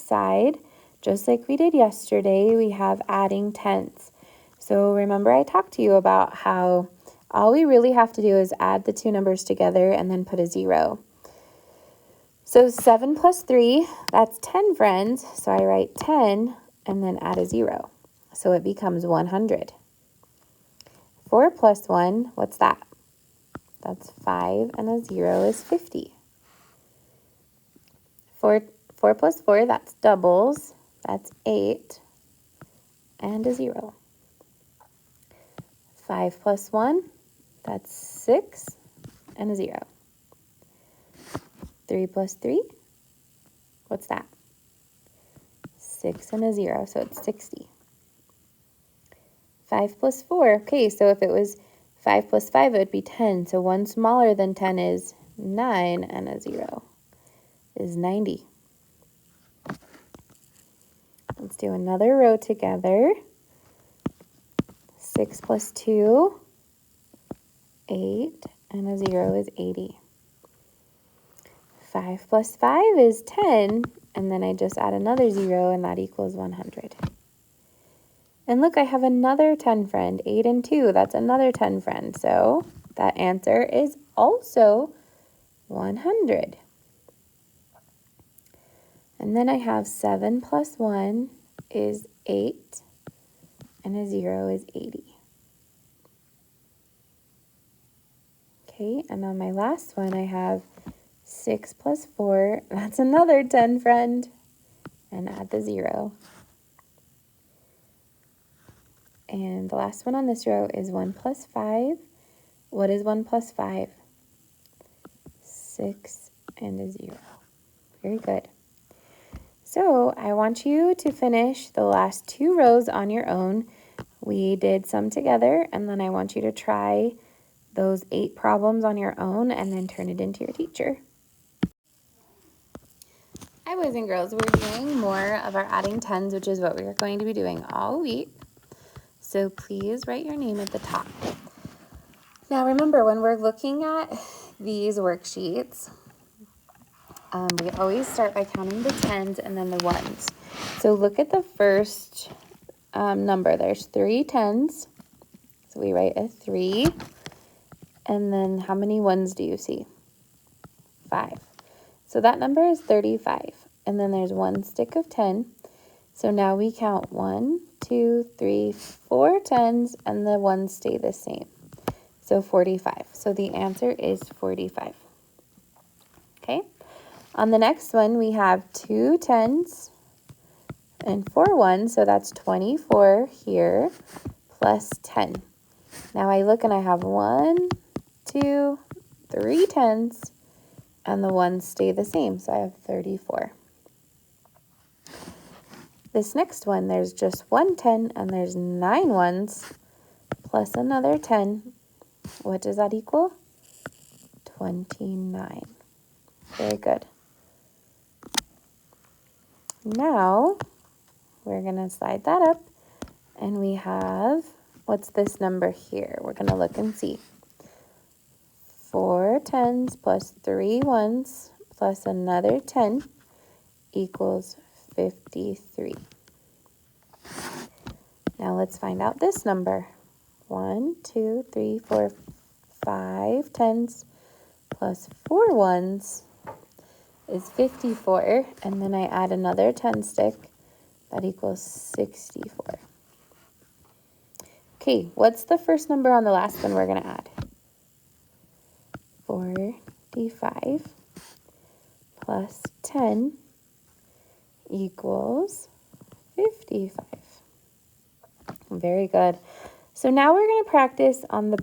side, just like we did yesterday, we have adding tens. So remember I talked to you about how all we really have to do is add the two numbers together and then put a 0. So 7 plus 3, that's 10, friends. So I write 10 and then add a 0. So it becomes 100. 4 plus 1, what's that? That's 5 and a 0 is 50. 4 plus 4, that's doubles. That's 8 and a 0. 5 plus 1, that's 6 and a 0. 3 plus 3, what's that? 6 and a 0, so it's 60. 5 plus 4, okay, so if it was 5 plus 5, it would be 10. So 1 smaller than 10 is 9 and a 0 is 90. Let's do another row together. 6 plus 2, 8, and a 0 is 80. 5 plus 5 is 10, and then I just add another 0, and that equals 100. And look, I have another 10 friend, 8 and 2. That's another 10 friend, so that answer is also 100. And then I have 7 plus 1 is 8, and a 0 is 80. Okay, and on my last one, I have 6 plus 4, that's another 10 friend, and add the 0. And the last one on this row is 1 plus 5. What is 1 plus 5? 6 and a 0. Very good. So I want you to finish the last 2 rows on your own. We did some together, and then I want you to try those 8 problems on your own and then turn it into your teacher. Hi, boys and girls. We're doing more of our adding tens, which is what we're going to be doing all week. So please write your name at the top. Now remember, when we're looking at these worksheets, we always start by counting the tens and then the ones. So look at the first number. There's 3 tens. So we write a 3. And then how many ones do you see? 5. So that number is 35. And then there's 1 stick of 10. So now we count 1, 2, 3, 4 tens, and the ones stay the same. So 45. So the answer is 45. Okay. On the next one, we have 2 tens and 4 ones. So that's 24 here plus 10. Now I look and I have 1, 2, 3 tens, and the ones stay the same. So I have 34. This next one, there's just 1 10 and there's 9 ones plus another 10. What does that equal? 29. Very good. Now, we're going to slide that up, and we have, what's this number here? We're going to look and see. 4 tens plus 3 ones plus another 10 equals 53. Now let's find out this number. 1, 2, 3, 4, 5 tens plus 4 ones is 54, and then I add another 10 stick, that equals 64. Okay, what's the first number on the last one we're going to add? 45 plus 10 equals 55. Very good. So now we're going to practice on the